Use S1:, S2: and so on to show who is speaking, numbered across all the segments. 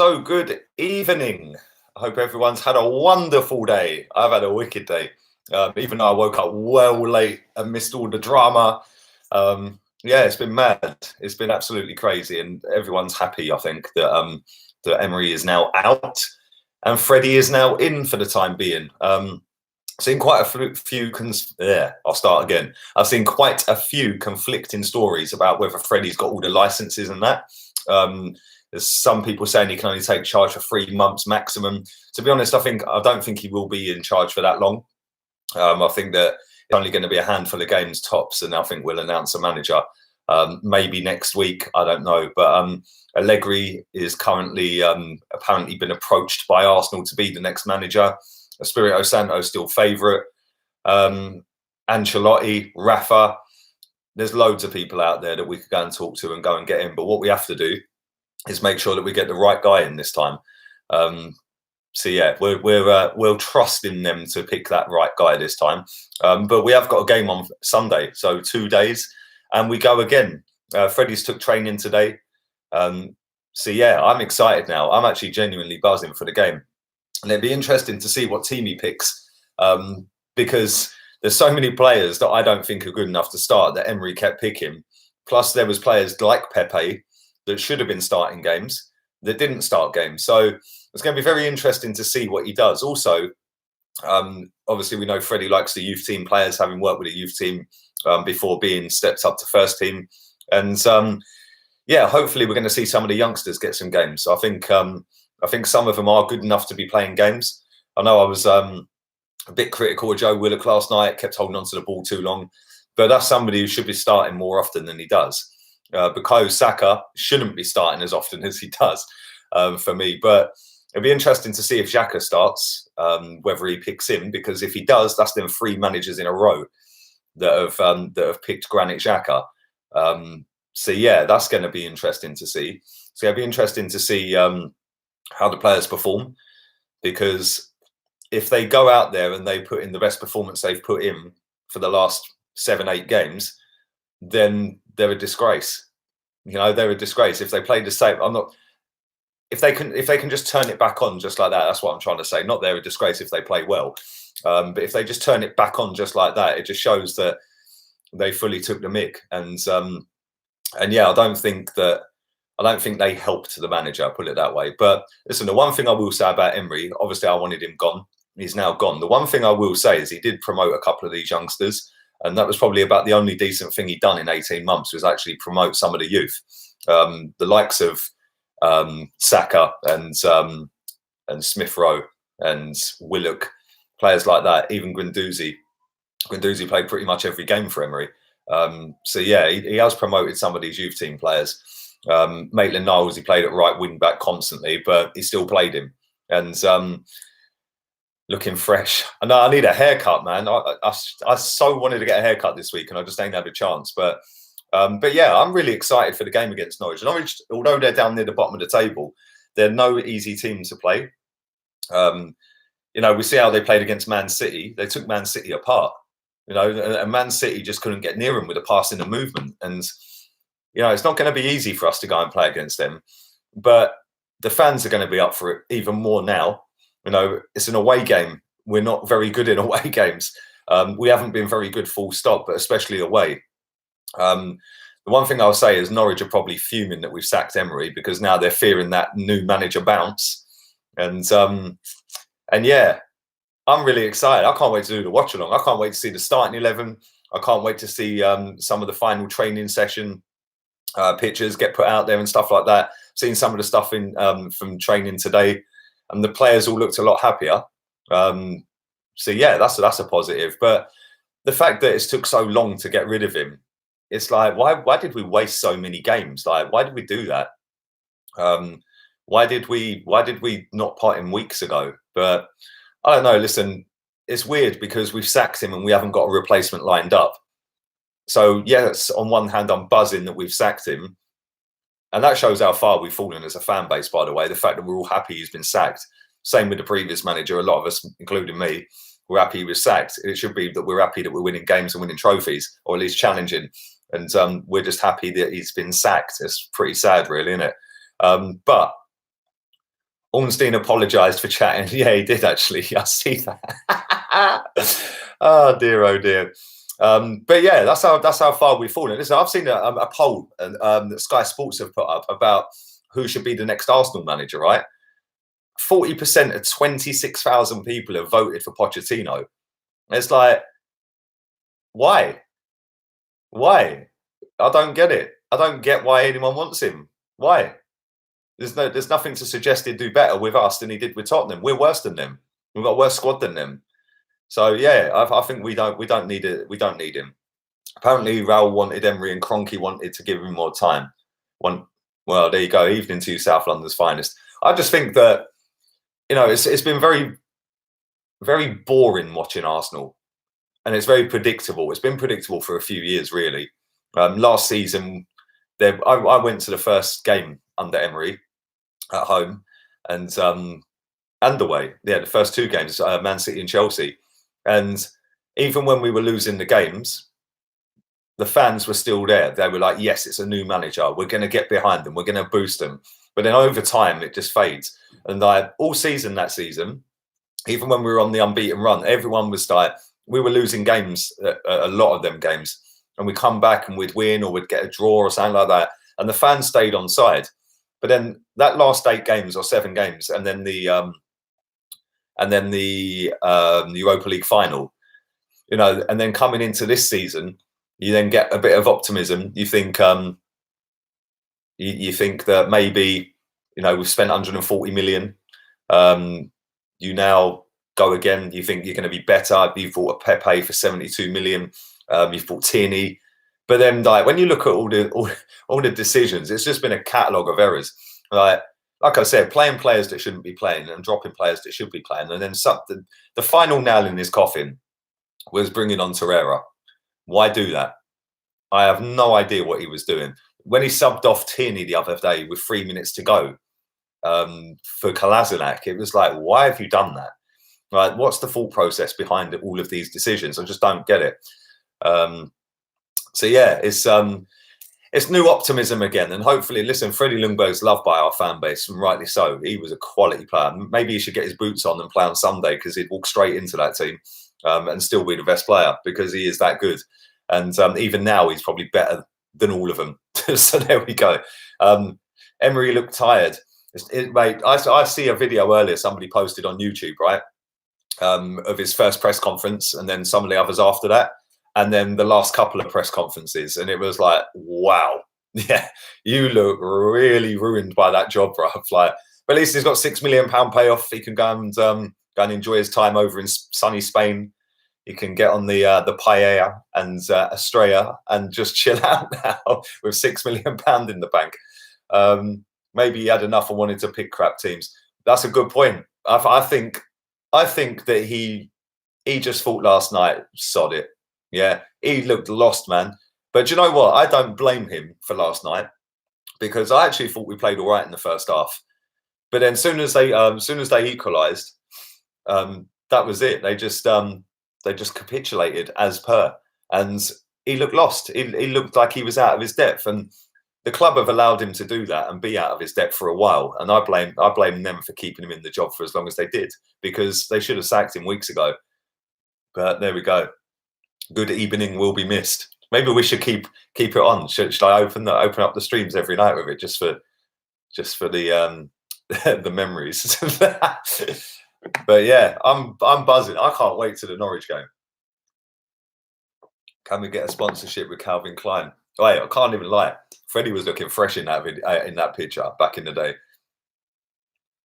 S1: So good evening. I hope everyone's had a wonderful day. I've had a wicked day. Even though I woke up well late and missed all the drama. Yeah, it's been mad. It's been absolutely crazy, and everyone's happy. I think that Emery is now out and Freddie is now in for the time being. Seen quite a few. I'll start again. I've seen quite a few conflicting stories about whether Freddie's got all the licenses and that. There's some people saying he can only take charge for 3 months maximum. To be honest, I don't think he will be in charge for that long. I think that it's only going to be a handful of games tops, and I think we'll announce a manager maybe next week. I don't know, but Allegri is currently apparently been approached by Arsenal to be the next manager. Espirito Santo still favourite. Ancelotti, Rafa. There's loads of people out there that we could go and talk to and go and get in. But what we have to do is make sure that we get the right guy in this time. So yeah, we'll trust in them to pick that right guy this time. But we have got a game on Sunday, so 2 days, and we go again. Freddie's took training today. So yeah, I'm excited now. I'm actually genuinely buzzing for the game. And it'd be interesting to see what team he picks, because there's so many players that I don't think are good enough to start that Emery kept picking. Plus, there was players like Pepe that should have been starting games that didn't start games. So it's going to be very interesting to see what he does. Also, obviously, we know Freddie likes the youth team players, having worked with a youth team before being stepped up to first team. And yeah, hopefully we're going to see some of the youngsters get some games. So I think some of them are good enough to be playing games. I know I was a bit critical of Joe Willock last night, kept holding on to the ball too long. But that's somebody who should be starting more often than he does. Because Saka shouldn't be starting as often as he does for me. But it'll be interesting to see if Xhaka starts, whether he picks him, because if he does, that's then 3 managers in a row that have picked Granit Xhaka. So yeah, that's going to be interesting to see. So it'll be interesting to see how the players perform, because if they go out there and they put in the best performance they've put in for the last 7-8 games, then they're a disgrace. You know, they're a disgrace. If they play the same, if they can just turn it back on just like that, that's what I'm trying to say. Not they're a disgrace if they play well. But if they just turn it back on just like that, it just shows that they fully took the mick. And yeah, I don't think they helped the manager, put it that way. But listen, the one thing I will say about Emery, obviously I wanted him gone. He's now gone. The one thing I will say is he did promote a couple of these youngsters. And that was probably about the only decent thing he'd done in 18 months, was actually promote some of the youth. The likes of Saka and Smith Rowe and Willock, players like that, even Guendouzi. Guendouzi played pretty much every game for Emery. So yeah, he has promoted some of these youth team players. Maitland-Niles, he played at right wing back constantly, but he still played him. And looking fresh. I know I need a haircut, man. I so wanted to get a haircut this week, and I just ain't had a chance. But yeah, I'm really excited for the game against Norwich. Norwich, although they're down near the bottom of the table, they're no easy team to play. You know, we see how they played against Man City. They took Man City apart. You know, and Man City just couldn't get near them with a pass in the movement. And you know, it's not going to be easy for us to go and play against them. But the fans are going to be up for it even more now. You know, it's an away game. We're not very good in away games. We haven't been very good full stop, but especially away. The one thing I'll say is Norwich are probably fuming that we've sacked Emery, because now they're fearing that new manager bounce. And yeah, I'm really excited. I can't wait to do the watch along. I can't wait to see the starting 11. I can't wait to see some of the final training session pictures get put out there and stuff like that. Seen some of the stuff in from training today, and the players all looked a lot happier. So yeah, that's a positive. But the fact that it took so long to get rid of him, it's like, why did we waste so many games? Like, why did we do that? Why did we not part him weeks ago? But I don't know. Listen, it's weird because we've sacked him and we haven't got a replacement lined up. So yes, on one hand, I'm buzzing that we've sacked him. And that shows how far we've fallen as a fan base, by the way. The fact that we're all happy he's been sacked. Same with the previous manager. A lot of us, including me, we're happy he was sacked. It should be that we're happy that we're winning games and winning trophies, or at least challenging. And we're just happy that he's been sacked. It's pretty sad, really, isn't it? But Ornstein apologised for chatting. Yeah, he did actually. I see that. Oh dear, oh dear. But yeah, that's how far we've fallen. Listen, I've seen a poll that Sky Sports have put up about who should be the next Arsenal manager. Right, 40% of 26,000 people have voted for Pochettino. It's like, why? Why? I don't get it. I don't get why anyone wants him. Why? There's nothing to suggest he'd do better with us than he did with Tottenham. We're worse than them. We've got a worse squad than them. So yeah, I think we don't need it. We don't need him. Apparently, Raul wanted Emery and Kroenke wanted to give him more time. Well, there you go. Evening to you, South London's finest. I just think that it's been very, very boring watching Arsenal, and it's very predictable. It's been predictable for a few years, really. Last season, I went to the first game under Emery at home, and away. Yeah, the first two games, Man City and Chelsea. And even when we were losing the games, the fans were still there. They were like, yes, it's a new manager. We're going to get behind them. We're going to boost them. But then over time, it just fades. And all season that season, even when we were on the unbeaten run, everyone was like, we were losing games, a lot of them games. And we'd come back and we'd win or we'd get a draw or something like that. And the fans stayed on side. But then that last 8 games or 7 games, and then the Europa League final, and then coming into this season, you then get a bit of optimism. You think you think that maybe we've spent 140 million. You now go again. You think you're going to be better. You've bought a Pepe for 72 million. You've bought Tierney. But then, when you look at all the decisions, it's just been a catalogue of errors. Like I said, playing players that shouldn't be playing and dropping players that should be playing. And then the final nail in his coffin was bringing on Torreira. Why do that? I have no idea what he was doing. When he subbed off Tierney the other day with 3 minutes to go for Kolasinac, it was like, why have you done that? Right? What's the thought process behind all of these decisions? I just don't get it. So yeah, it's new optimism again, and hopefully, listen, Freddie Ljungberg's loved by our fan base, and rightly so. He was a quality player. Maybe he should get his boots on and play on Sunday, because he'd walk straight into that team and still be the best player, because he is that good. And even now, he's probably better than all of them. So there we go. Emery looked tired. Mate, I see a video earlier somebody posted on YouTube, right, of his first press conference, and then some of the others after that, and then the last couple of press conferences, and it was like, wow, yeah, you look really ruined by that job, bro. Like, but at least he's got £6 million payoff. He can go and enjoy his time over in sunny Spain. He can get on the paella and Estrella and just chill out now with £6 million in the bank. Maybe he had enough and wanted to pick crap teams. That's a good point. I think that he just thought last night, sod it. Yeah, he looked lost, man. But do you know what? I don't blame him for last night, because I actually thought we played all right in the first half. But then, as soon as they equalised, that was it. They just capitulated as per, and he looked lost. He looked like he was out of his depth, and the club have allowed him to do that and be out of his depth for a while. And I blame them for keeping him in the job for as long as they did, because they should have sacked him weeks ago. But there we go. Good evening will be missed. Maybe we should keep it on. Should I open up the streams every night with it, just for the the memories? But yeah, I'm buzzing. I can't wait to the Norwich game. Can we get a sponsorship with Calvin Klein? Wait, I can't even lie. Freddie was looking fresh in that picture back in the day.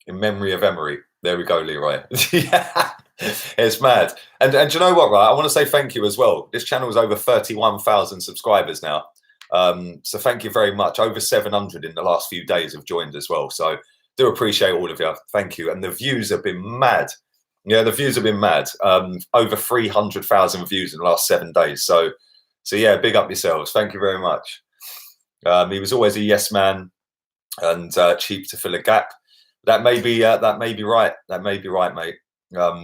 S1: In memory of Emery. There we go, Leroy. Yeah. It's mad. And do you know what, right? I want to say thank you as well. This channel is over 31,000 subscribers now. So thank you very much. Over 700 in the last few days have joined as well. So do appreciate all of you. Thank you. And the views have been mad. Yeah, the views have been mad. Over 300,000 views in the last 7 days. So yeah, big up yourselves. Thank you very much. He was always a yes man and cheap to fill a gap. That may be right. That may be right, mate.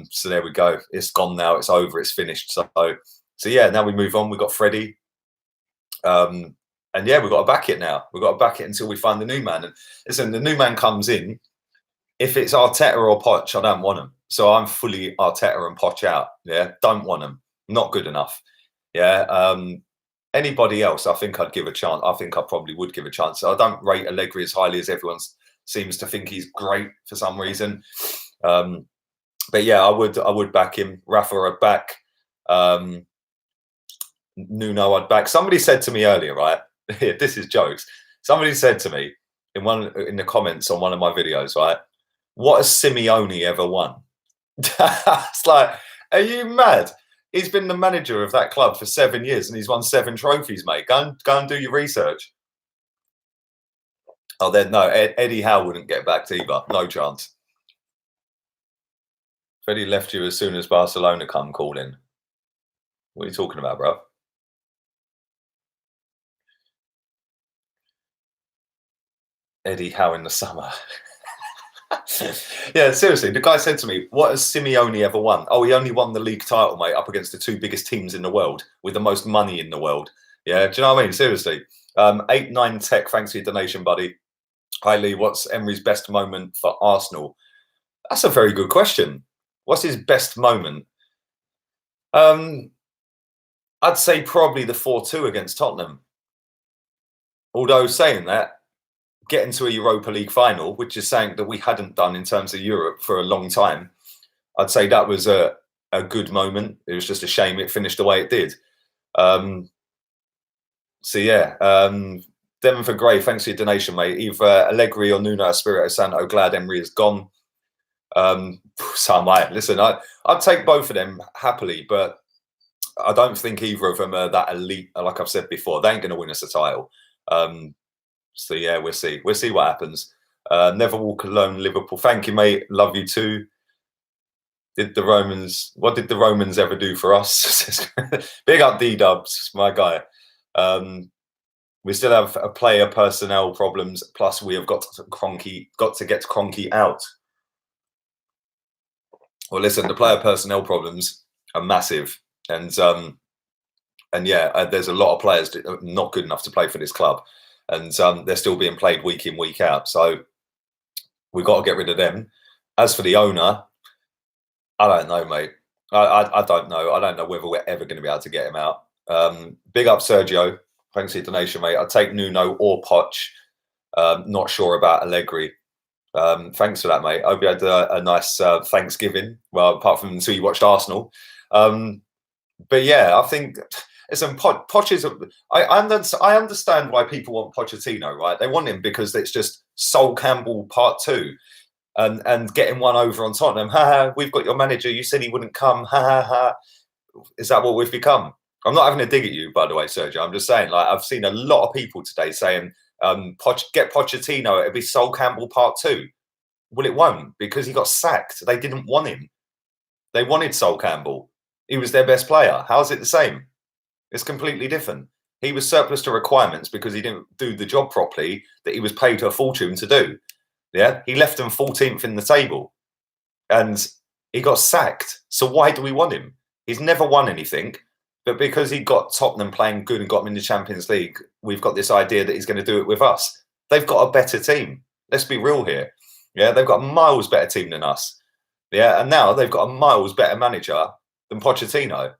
S1: So there we go. It's gone now. It's over. It's finished. So yeah, now we move on. We've got Freddie. And yeah, we've got to back it now. We've got to back it until we find the new man. And listen, the new man comes in. if it's Arteta or Poch, I don't want them. So I'm fully Arteta and Poch out. Yeah, don't want them. Not good enough. Yeah. Anybody else, I think I'd give a chance. I think I probably would give a chance. I don't rate Allegri as highly as everyone seems to think he's great for some reason. But yeah, I would back him. Rafa, I'd back. Nuno, I'd back. Somebody said to me earlier, right? This is jokes. Somebody said to me in the comments on one of my videos, right? What has Simeone ever won? It's like, are you mad? He's been the manager of that club for 7 years and he's won 7 trophies, mate. Go and do your research. Oh, then no, Eddie Howe wouldn't get backed either. No chance. Freddie left you as soon as Barcelona come calling. What are you talking about, bro? Eddie Howe in the summer. Yeah, seriously, the guy said to me, what has Simeone ever won? Oh, he only won the league title, mate, up against the 2 biggest teams in the world with the most money in the world. Yeah, do you know what I mean? Seriously. 89 Tech, thanks for your donation, buddy. Hi, Lee. What's Emery's best moment for Arsenal? That's a very good question. What's his best moment? I'd say probably the 4-2 against Tottenham. Although saying that, getting to a Europa League final, which is something that we hadn't done in terms of Europe for a long time, I'd say that was a good moment. It was just a shame it finished the way it did. So yeah, Devonford Gray, thanks for your donation, mate. Either Allegri or Nuno Espirito Santo, glad Emery is gone. So I might listen. I'd take both of them happily, but I don't think either of them are that elite. Like I've said before, they ain't going to win us a title. So yeah, we'll see. We'll see what happens. Never walk alone, Liverpool. Thank you, mate. Love you too. What did the Romans ever do for us? Big up D-Dubs, my guy. We still have a player personnel problems. Plus, we have got to get Kroenke out. Well, listen, the player personnel problems are massive, and yeah, there's a lot of players that are not good enough to play for this club, and they're still being played week in, week out. So we've got to get rid of them. As for the owner, I don't know, mate. I don't know. I don't know whether we're ever going to be able to get him out. Big up, Sergio. Thanks for your donation, mate. I'd take Nuno or Poch. Not sure about Allegri. Thanks for that, mate. I hope you had a nice Thanksgiving. Well, apart from until you watched Arsenal. But yeah, I think listen, Poch is. I understand why people want Pochettino, right? They want him because it's just Sol Campbell Part 2, and getting one over on Tottenham. Ha ha! We've got your manager. You said he wouldn't come. Ha ha ha! Is that what we've become? I'm not having a dig at you, by the way, Sergio. I'm just saying, like, I've seen a lot of people today saying, get Pochettino, it'll be Sol Campbell Part 2. Well, it won't, because he got sacked. They didn't want him. They wanted Sol Campbell. He was their best player. How is it the same? It's completely different. He was surplus to requirements because he didn't do the job properly that he was paid a fortune to do. Yeah, he left them 14th in the table and he got sacked. So why do we want him? He's never won anything. But because he got Tottenham playing good and got them in the Champions League, we've got this idea that he's going to do it with us. They've got a better team. Let's be real here. Yeah, they've got a miles better team than us. Yeah, and now they've got a miles better manager than Pochettino.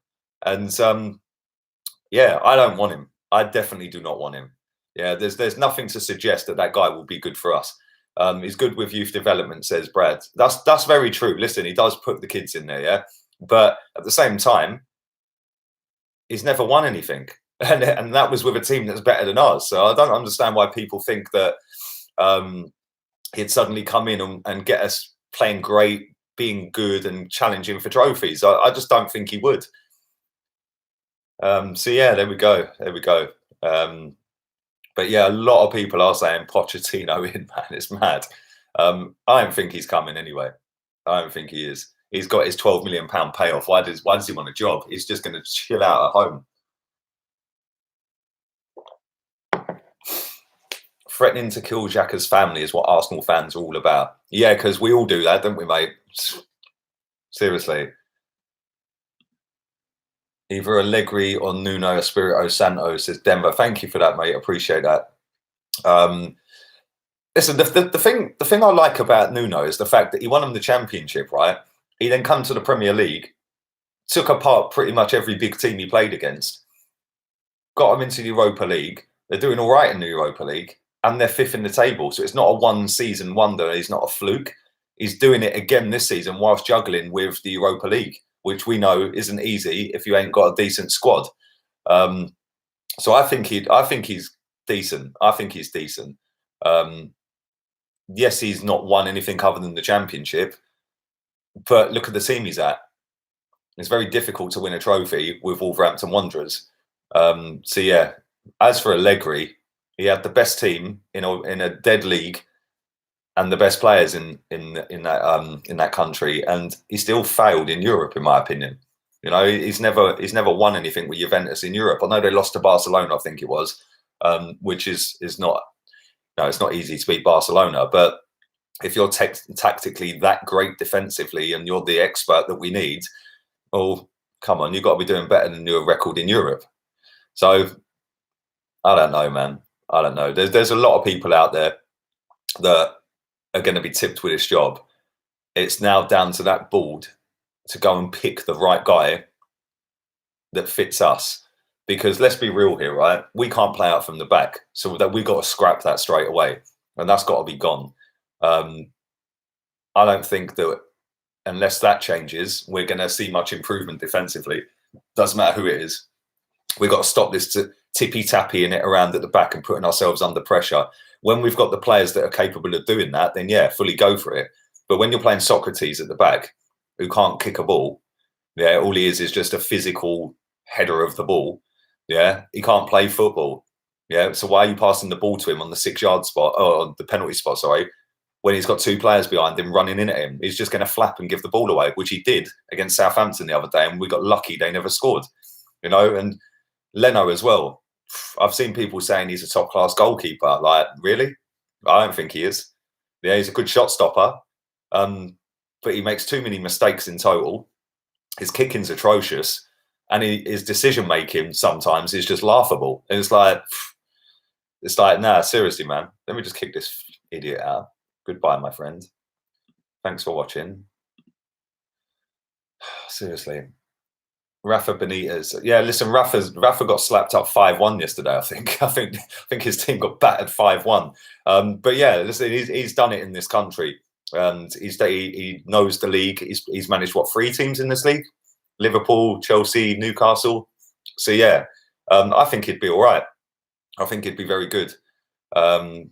S1: And yeah, I don't want him. I definitely do not want him. Yeah, there's nothing to suggest that guy will be good for us. He's good with youth development, says Brad. That's very true. Listen, he does put the kids in there, yeah. But at the same time, he's never won anything, and that was with a team that's better than ours. So I don't understand why people think that he'd suddenly come in and get us playing great, being good, and challenging for trophies. I just don't think he would. So yeah, there we go. There we go. But yeah, a lot of people are saying Pochettino in, man. It's mad. I don't think he's coming anyway. I don't think he is. He's got his £12 million payoff. Why does he want a job? He's just going to chill out at home. Threatening to kill Xhaka's family is what Arsenal fans are all about. Yeah, because we all do that, don't we, mate? Seriously. Either Allegri or Nuno Espirito Santo, says Denver. Thank you for that, mate. Appreciate that. Listen, the thing I like about Nuno is the fact that he won him the championship, right? He then come to the Premier League, took apart pretty much every big team he played against, got him into the Europa League. They're doing all right in the Europa League, and they're fifth in the table. So it's not a one season wonder. He's not a fluke. He's doing it again this season whilst juggling with the Europa League, which we know isn't easy if you ain't got a decent squad. So I think he's decent. I think he's decent. Yes, he's not won anything other than the championship, but look at the team he's at. It's very difficult to win a trophy with Wolverhampton Wanderers. So yeah, as for Allegri, he had the best team in a dead league and the best players in that country, and he still failed in Europe, in my opinion. You know, he's never won anything with Juventus in Europe. I know they lost to Barcelona, I think it was, which is not. No, it's not easy to beat Barcelona, but if you're tactically that great defensively and you're the expert that we need, well, come on, you've got to be doing better than your record in Europe. So I don't know, man. I don't know. There's a lot of people out there that are going to be tipped with this job. It's now down to that board to go and pick the right guy that fits us. Because let's be real here, right? We can't play out from the back, so that we've got to scrap that straight away, and that's got to be gone. I don't think that unless that changes, we're going to see much improvement defensively. Doesn't matter who it is. We've got to stop this tippy-tappying it around at the back and putting ourselves under pressure. When we've got the players that are capable of doing that, then yeah, fully go for it. But when you're playing Socrates at the back, who can't kick a ball, yeah, all he is just a physical header of the ball. Yeah, he can't play football. Yeah, so why are you passing the ball to him on the 6-yard spot, or the penalty spot, sorry, when he's got 2 players behind him running in at him? He's just going to flap and give the ball away, which he did against Southampton the other day, and we got lucky they never scored. You know, and Leno as well. I've seen people saying he's a top-class goalkeeper. Like, really? I don't think he is. Yeah, he's a good shot stopper, but he makes too many mistakes in total. His kicking's atrocious. And his decision making sometimes is just laughable. And it's like, nah, seriously, man. Let me just kick this idiot out. Goodbye, my friend. Thanks for watching. Seriously. Rafa Benitez. Yeah, listen, Rafa got slapped up 5-1 yesterday, I think. I think his team got battered 5-1. But yeah, listen, he's done it in this country. And he knows the league. He's managed, what, 3 teams in this league? Liverpool, Chelsea, Newcastle. So yeah, I think he'd be all right. I think he'd be very good. But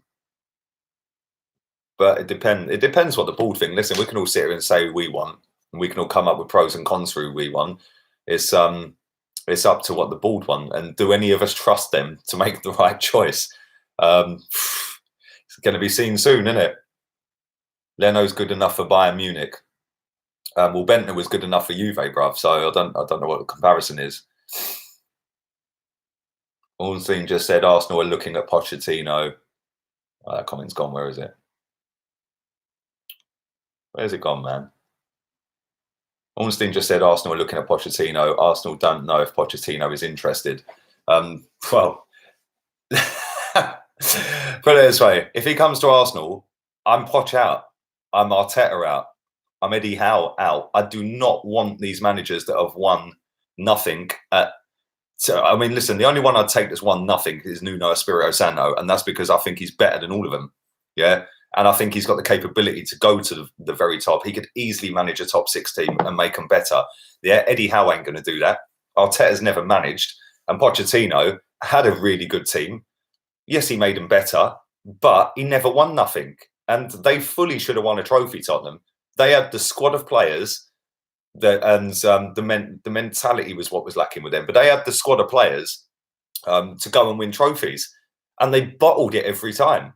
S1: it depends what the board think. Listen, we can all sit here and say we want, and we can all come up with pros and cons through we want. It's up to what the board want, and do any of us trust them to make the right choice? It's going to be seen soon, isn't it? Leno's good enough for Bayern Munich. Well, Bentner was good enough for Juve, bruv. So I don't know what the comparison is. Ornstein just said Arsenal are looking at Pochettino. Oh, that comment's gone. Where is it? Where's it gone, man? Ornstein just said Arsenal are looking at Pochettino. Arsenal don't know if Pochettino is interested. Well, put it this way: if he comes to Arsenal, I'm Poch out. I'm Arteta out. I'm Eddie Howe out. I do not want these managers that have won nothing. So I mean, listen, the only one I'd take that's won nothing is Nuno Espirito Santo, and that's because I think he's better than all of them. Yeah, and I think he's got the capability to go to the very top. He could easily manage a top 6 team and make them better. Yeah, Eddie Howe ain't going to do that. Arteta's never managed, and Pochettino had a really good team. Yes, he made them better, but he never won nothing, and they fully should have won a trophy, Tottenham. They had the squad of players the mentality was what was lacking with them. But they had the squad of players to go and win trophies, and they bottled it every time.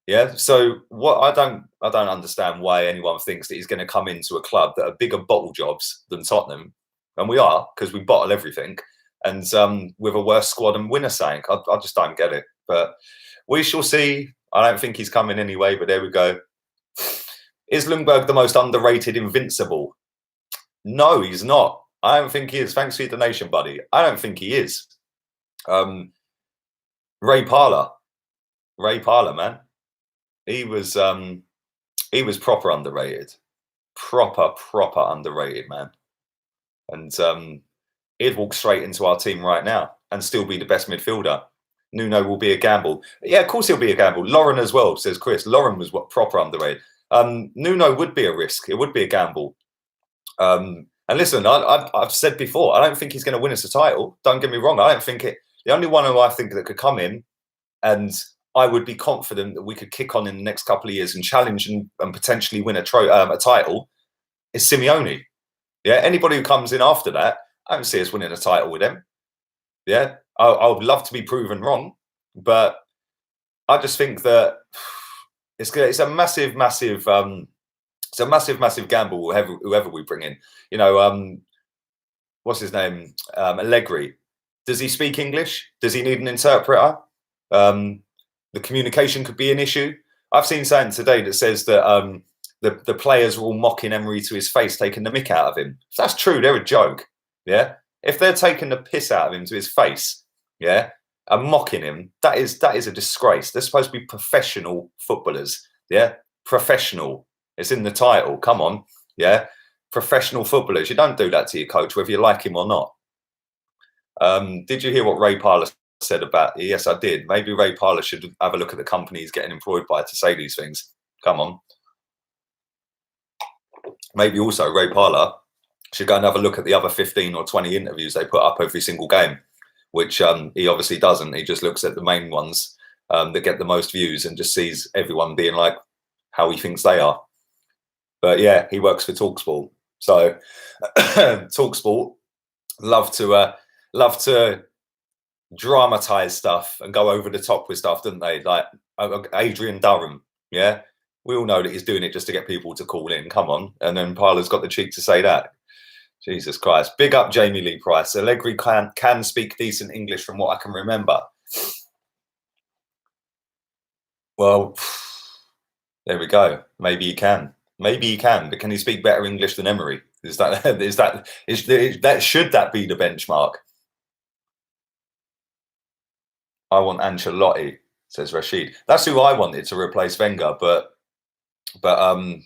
S1: Yeah. So what I don't understand why anyone thinks that he's going to come into a club that are bigger bottle jobs than Tottenham, and we are, because we bottle everything, and with a worse squad and winner saying, I just don't get it. But we shall see. I don't think he's coming anyway. But there we go. Is Ljungberg the most underrated Invincible? No, he's not. I don't think he is. Thanks for your donation, buddy. I don't think he is. Ray Parlour, man. he was proper underrated, proper underrated, man. And he'd walk straight into our team right now and still be the best midfielder. Nuno will be a gamble. Yeah, of course he'll be a gamble. Lauren as well, says Chris. Lauren was proper underrated. Nuno would be a risk. It would be a gamble. And listen, I've said before, I don't think he's going to win us a title. Don't get me wrong. I don't think it. The only one who I think that could come in, and I would be confident that we could kick on in the next couple of years and challenge and potentially win a title, is Simeone. Yeah, anybody who comes in after that, I don't see us winning a title with them. Yeah, I would love to be proven wrong, but I just think that it's a massive gamble. Whoever we bring in, you know, what's his name, Allegri. Does he speak English? Does he need an interpreter? The communication could be an issue. I've seen something today that says that the players are all mocking Emery to his face, taking the mick out of him. If that's true, they're a joke. Yeah. If they're taking the piss out of him to his face, yeah, and mocking him, that is a disgrace. They're supposed to be professional footballers. Yeah. Professional. It's in the title. Come on. Yeah. Professional footballers. You don't do that to your coach, whether you like him or not. Did you hear what Ray Parlour said about? Yes, I did. Maybe Ray Parlour should have a look at the company he's getting employed by to say these things. Come on. Maybe also Ray Parlour should go and have a look at the other 15 or 20 interviews they put up every single game, which he obviously doesn't. He just looks at the main ones that get the most views and just sees everyone being like how he thinks they are. But yeah, he works for TalkSport. So TalkSport love to dramatize stuff and go over the top with stuff, don't they? Like Adrian Durham, yeah. We all know that he's doing it just to get people to call in. Come on. And then Parlour's got the cheek to say that. Jesus Christ. Big up Jamie Lee Price. Allegri can speak decent English from what I can remember. Well, there we go. Maybe he can. Maybe he can. But can he speak better English than Emery? Should that be the benchmark? I want Ancelotti, says Rashid. That's who I wanted to replace Wenger, but I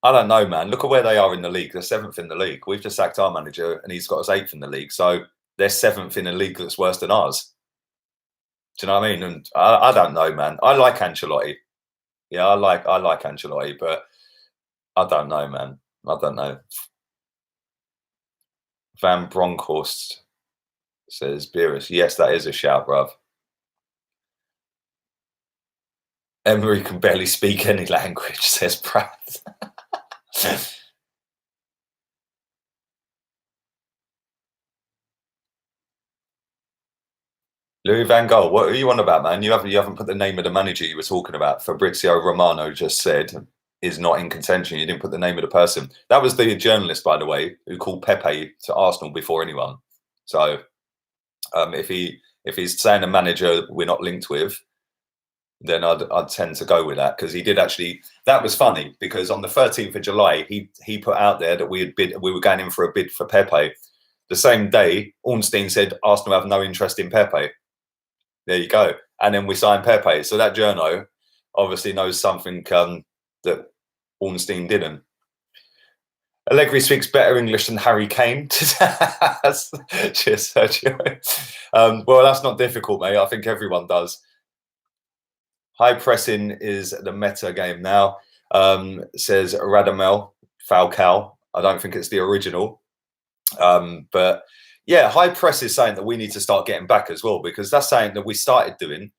S1: don't know, man. Look at where they are in the league. They're 7th in the league. We've just sacked our manager and he's got us 8th in the league. So they're 7th in a league that's worse than ours. Do you know what I mean? And I don't know, man. I like Ancelotti. Yeah, I like Ancelotti, but I don't know, man. I don't know. Van Bronckhorst says Beerus. Yes, that is a shout, bruv. Emery can barely speak any language, says Pratt. Louis van Gaal, what are you on about, man? You haven't put the name of the manager you were talking about. Fabrizio Romano just said is not in contention. You didn't put the name of the person. That was the journalist, by the way, who called Pepe to Arsenal before anyone. So if he's saying a manager we're not linked with, then I'd tend to go with that, because he did actually. That was funny because on the 13th of July, he put out there that we were going in for a bid for Pepe. The same day, Ornstein said Arsenal have no interest in Pepe. There you go. And then we signed Pepe. So that journo obviously knows something that Ornstein didn't. Allegri speaks better English than Harry Kane. Cheers, Sergio. Well, that's not difficult, mate. I think everyone does. High pressing is the meta game now, says Radamel Falcao. I don't think it's the original. But yeah, high press is something that we need to start getting back as well, because that's something that we started doing.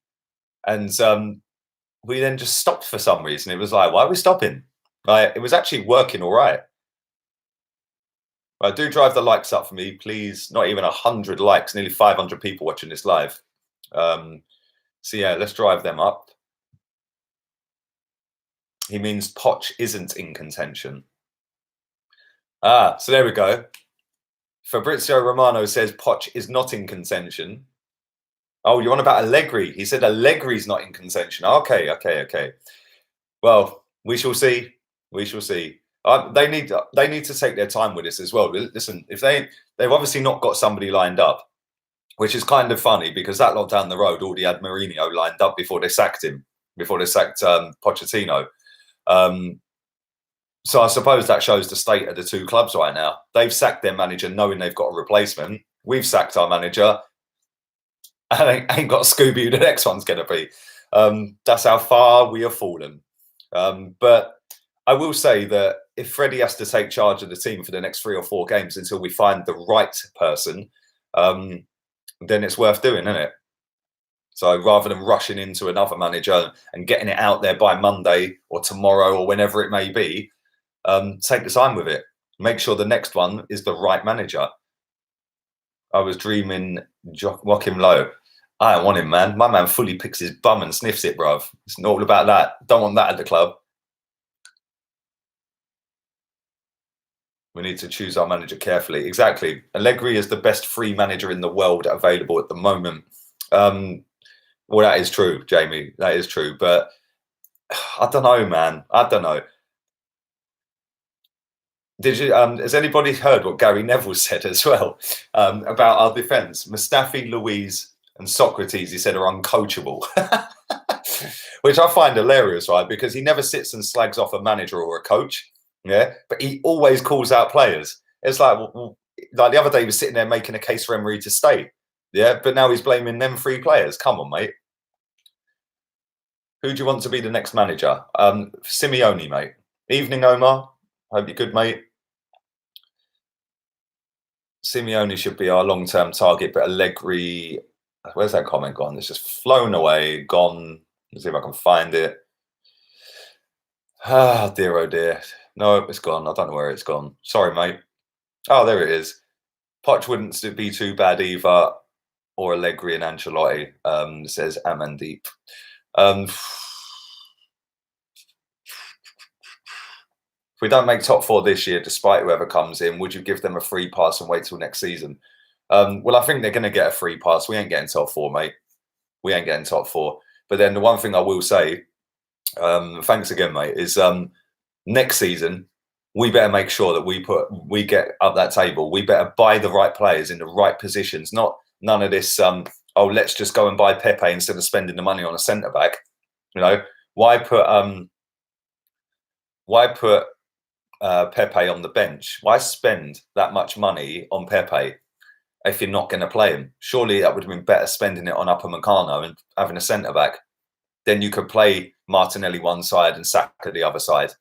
S1: And we then just stopped for some reason. It was like, why are we stopping? Like, it was actually working all right. But do drive the likes up for me, please. Not even 100 likes, nearly 500 people watching this live. So yeah, let's drive them up. He means Poch isn't in contention. So there we go. Fabrizio Romano says Poch is not in contention. Oh, you're on about Allegri. He said Allegri's not in contention. Okay. Well, we shall see. We shall see. They need to take their time with this as well. Listen, if they've obviously not got somebody lined up, which is kind of funny because that lot down the road already had Mourinho lined up before they sacked him. before they sacked Pochettino. So I suppose that shows the state of the two clubs right now. They've sacked their manager knowing they've got a replacement. We've sacked our manager and ain't got a Scooby who the next one's going to be. That's how far we have fallen. But I will say that if Freddie has to take charge of the team for the next 3 or 4 games until we find the right person, then it's worth doing, isn't it? So rather than rushing into another manager and getting it out there by Monday or tomorrow or whenever it may be, take the time with it. Make sure the next one is the right manager. I was dreaming Joachim Low. I don't want him, man. My man fully picks his bum and sniffs it, bruv. It's not all about that. Don't want that at the club. We need to choose our manager carefully. Exactly. Allegri is the best free manager in the world available at the moment. Well, that is true, Jamie. That is true. But I don't know, man. I don't know. Did you? Has anybody heard what Gary Neville said as well about our defence? Mustafi, Louise, and Socrates, he said, are uncoachable, which I find hilarious, right? Because he never sits and slags off a manager or a coach, yeah. But he always calls out players. It's like the other day, he was sitting there making a case for Emery to stay, yeah. But now he's blaming them 3 players. Come on, mate. Who do you want to be the next manager? Simeone, mate. Evening, Omar. Hope you're good, mate. Simeone should be our long-term target, but Allegri, where's that comment gone? It's just flown away, gone. Let's see if I can find it. Ah, dear, oh dear. No, it's gone. I don't know where it's gone. Sorry, mate. Oh, there it is. Poch wouldn't be too bad either, or Allegri and Ancelotti, says Amandeep. If we don't make top 4 this year, despite whoever comes in, would you give them a free pass and wait till next season? Well, I think they're going to get a free pass. We ain't getting top 4, mate. We ain't getting top 4. But then the one thing I will say, thanks again, mate, is next season, we better make sure that we get up that table. We better buy the right players in the right positions. None of this, oh, let's just go and buy Pepe instead of spending the money on a centre-back. You know, why put Pepe on the bench? Why spend that much money on Pepe if you're not going to play him? Surely that would have been better spending it on Upamecano and having a centre-back. Then you could play Martinelli one side and Saka the other side.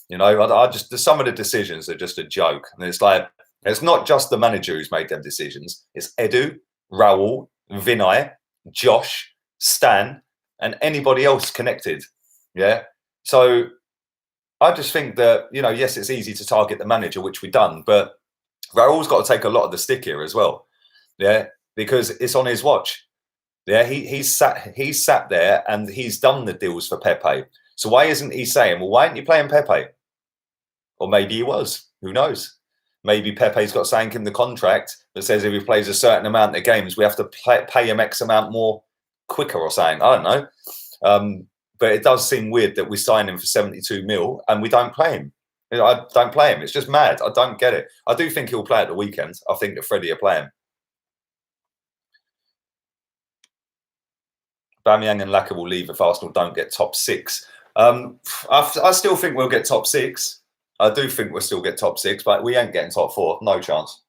S1: You know, I just, some of the decisions are just a joke. And it's like, it's not just the manager who's made them decisions. It's Edu, Raul, Vinay, Josh, Stan, and anybody else connected. Yeah. So I just think that, you know, yes, it's easy to target the manager, which we've done, but Raul's got to take a lot of the stick here as well. Yeah. Because it's on his watch. Yeah. He's sat there and he's done the deals for Pepe. So why isn't he saying, well, why aren't you playing Pepe? Or maybe he was. Who knows? Maybe Pepe's got something in the contract that says if he plays a certain amount of games, we have to pay him X amount more quicker or something. I don't know. But it does seem weird that we sign him for 72 mil and we don't play him. You know, I don't play him. It's just mad. I don't get it. I do think he'll play at the weekend. I think that Freddie will play him. Bamiyang and Laka will leave if Arsenal don't get top 6. I still think we'll get top 6. I do think we'll still get top 6, but we ain't getting top 4. No chance.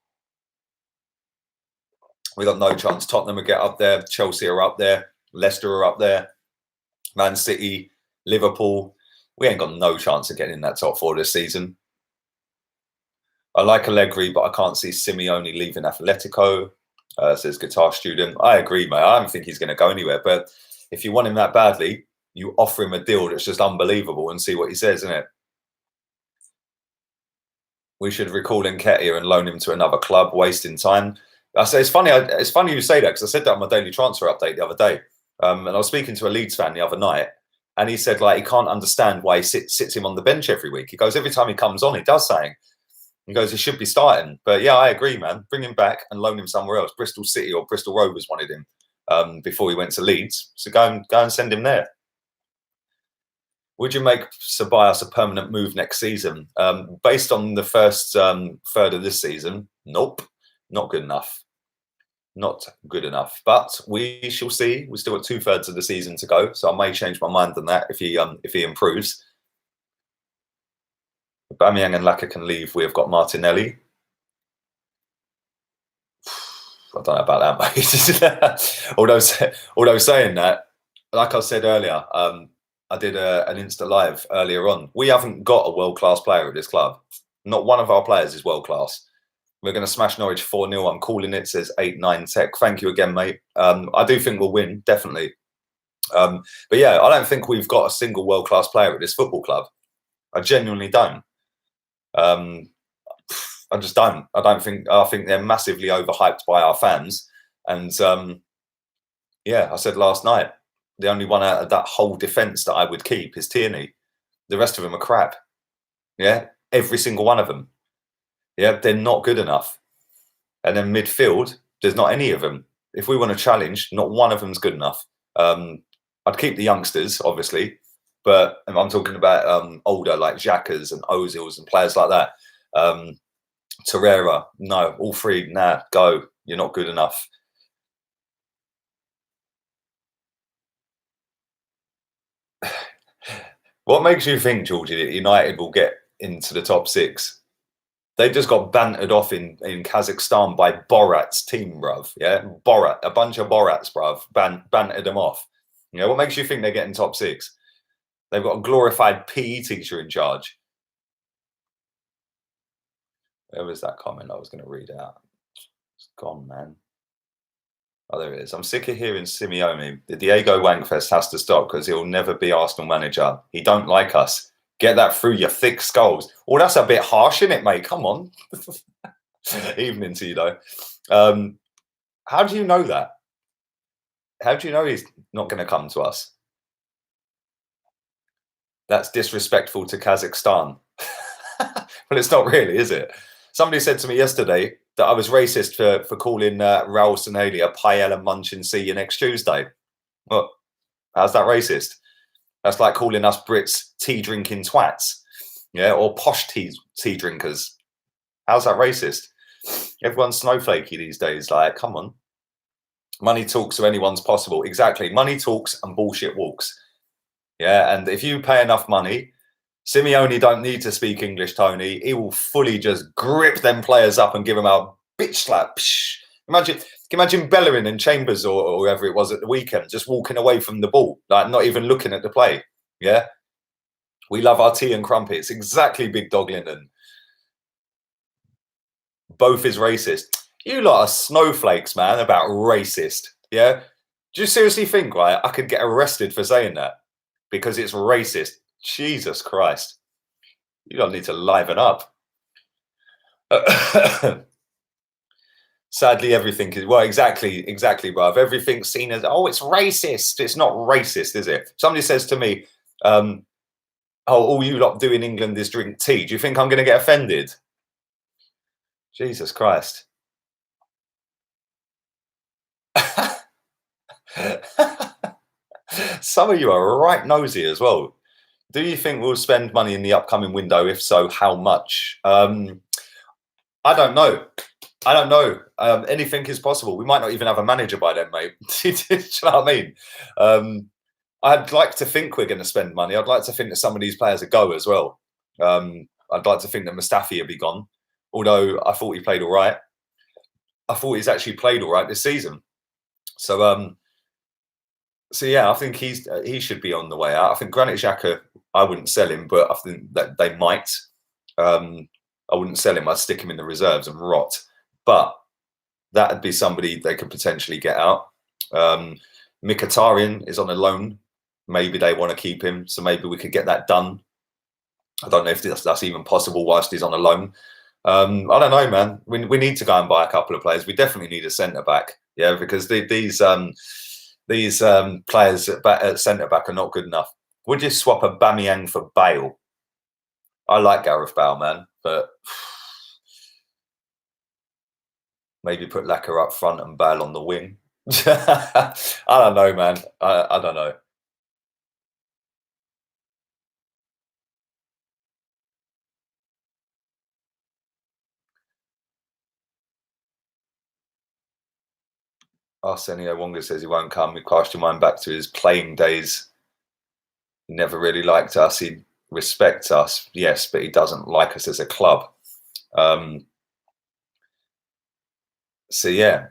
S1: We got no chance. Tottenham will get up there. Chelsea are up there. Leicester are up there. Man City, Liverpool. We ain't got no chance of getting in that top 4 this season. I like Allegri, but I can't see Simeone leaving Atletico, says Guitar Student. I agree, mate. I don't think he's going to go anywhere. But if you want him that badly, you offer him a deal that's just unbelievable and see what he says, isn't it? We should recall Nketiah and loan him to another club, wasting time. I say it's funny. It's funny you say that because I said that on my daily transfer update the other day. And I was speaking to a Leeds fan the other night, and he said like he can't understand why he sits him on the bench every week. He goes, every time he comes on, he does something. He goes, he should be starting. But yeah, I agree, man. Bring him back and loan him somewhere else. Bristol City or Bristol Rovers wanted him before he went to Leeds. So go and send him there. Would you make Ceballos a permanent move next season? Based on the first third of this season, nope, not good enough. not good enough. But we shall see. We've still got 2/3 of the season to go, so I may change my mind on that if he improves. Aubameyang and Laka can leave. We have got Martinelli. I don't know about that, mate. although saying that, like I said earlier, I did an Insta live earlier on. We haven't got a world-class player at this club. Not one of our players is world-class. We're going to smash Norwich 4-0. I'm calling it, says 8-9 Tech. Thank you again, mate. I do think we'll win, definitely. But yeah, I don't think we've got a single world-class player at this football club. I genuinely don't. I just don't. I think they're massively overhyped by our fans. And yeah, I said last night, the only one out of that whole defence that I would keep is Tierney. The rest of them are crap. Yeah, every single one of them. Yeah, they're not good enough. And then midfield, there's not any of them. If we want to challenge, not one of them's good enough. I'd keep the youngsters, obviously, but I'm talking about older like Xhakas and Ozils and players like that. Torreira, no. All three, nah, go. You're not good enough. What makes you think, Georgie, that United will get into the top 6? They just got bantered off in Kazakhstan by Borat's team, bruv. Yeah, Borat, a bunch of Borats, bruv, bantered them off. You know, what makes you think they're getting top 6? They've got a glorified PE teacher in charge. Where was that comment I was going to read out? It's gone, man. Oh, there it is. I'm sick of hearing Simeone. The Diego Wankfest has to stop because he'll never be Arsenal manager. He don't like us. Get that through your thick skulls. Oh, that's a bit harsh, isn't it, mate? Come on. Evening to you, though. How do you know that? How do you know he's not going to come to us? That's disrespectful to Kazakhstan. Well, it's not really, is it? Somebody said to me yesterday that I was racist for calling Raul Sanelli a paella munching see you next Tuesday. Well, how's that racist? That's like calling us Brits tea drinking twats, yeah, or posh tea drinkers. How's that racist? Everyone's snowflakey these days. Like, come on. Money talks, so anyone's possible. Exactly. Money talks and bullshit walks. Yeah, and if you pay enough money, Simeone don't need to speak English, Tony. He will fully just grip them players up and give them a bitch slap. Psh. Imagine Bellerin and Chambers or whoever it was at the weekend, just walking away from the ball, like not even looking at the play. Yeah, we love our tea and crumpets. Exactly, Big Dog Linden. Both is racist. You lot are snowflakes, man. About racist. Yeah. Do you seriously think, right? I could get arrested for saying that because it's racist? Jesus Christ. You don't need to liven up. Sadly, everything is, well, exactly, bruv. Everything's seen as, oh, it's racist. It's not racist, is it? Somebody says to me, oh, all you lot do in England is drink tea. Do you think I'm going to get offended? Jesus Christ. Some of you are right nosy as well. Do you think we'll spend money in the upcoming window? If so, how much? I don't know. I don't know. Anything is possible. We might not even have a manager by then, mate. Do you know what I mean? I'd like to think we're going to spend money. I'd like to think that some of these players are go as well. I'd like to think that Mustafi will be gone, although I thought he played all right. I thought he's actually played all right this season. So, so yeah, I think he should be on the way out. I think Granit Xhaka, I wouldn't sell him, but I think that they might. I wouldn't sell him. I'd stick him in the reserves and rot. But that'd be somebody they could potentially get out. Mkhitaryan is on a loan. Maybe they want to keep him, so maybe we could get that done. I don't know if that's even possible whilst he's on a loan. I don't know, man. We need to go and buy a couple of players. We definitely need a centre back, yeah, because these players at centre back are not good enough. Would you swap a Aubameyang for Bale? I like Gareth Bale, man, but maybe put Laka up front and Bale on the wing. I don't know, man. I don't know. Arsenio Wonga says he won't come. We cast your mind back to his playing days. He never really liked us. He respects us, yes, but he doesn't like us as a club. So yeah,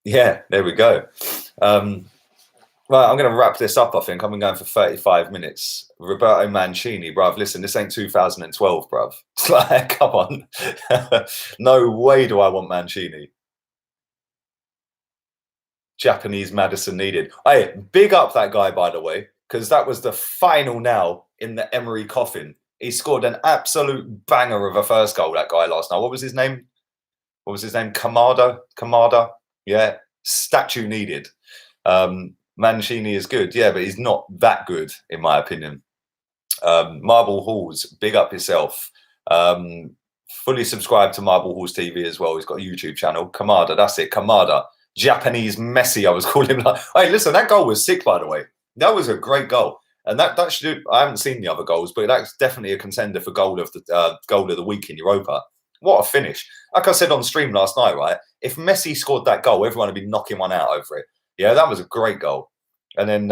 S1: there we go. Right, I'm going to wrap this up. I think I've been going for 35 minutes. Roberto Mancini, bruv. Listen, this ain't 2012, bruv. It's like, come on. No way do I want Mancini. Japanese Madison needed. Hey, big up that guy, by the way, because that was the final nail in the Emery coffin. He scored an absolute banger of a first goal, that guy, last night. What was his name? Kamada. Yeah, statue needed. Mancini is good, yeah, but he's not that good, in my opinion. Marble Halls, big up yourself. Fully subscribed to Marble Halls TV as well. He's got a YouTube channel. Kamada, that's it. Kamada. Japanese Messi, I was calling him. Hey, listen, that goal was sick, by the way. That was a great goal. And that should, I haven't seen the other goals, but that's definitely a contender for goal of the week in Europa. What a finish. Like I said on stream last night, right? If Messi scored that goal, everyone would be knocking one out over it. Yeah, that was a great goal. And then,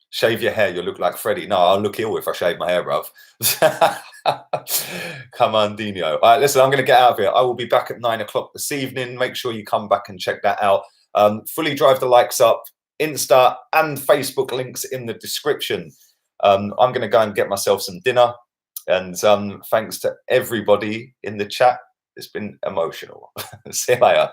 S1: shave your hair, you'll look like Freddie. No, I'll look ill if I shave my hair, bruv. Come on, Dino. All right, listen, I'm going to get out of here. I will be back at 9 o'clock this evening. Make sure you come back and check that out. Fully drive the likes up. Insta and Facebook links in the description. I'm going to go and get myself some dinner. And thanks to everybody in the chat. It's been emotional. See you later.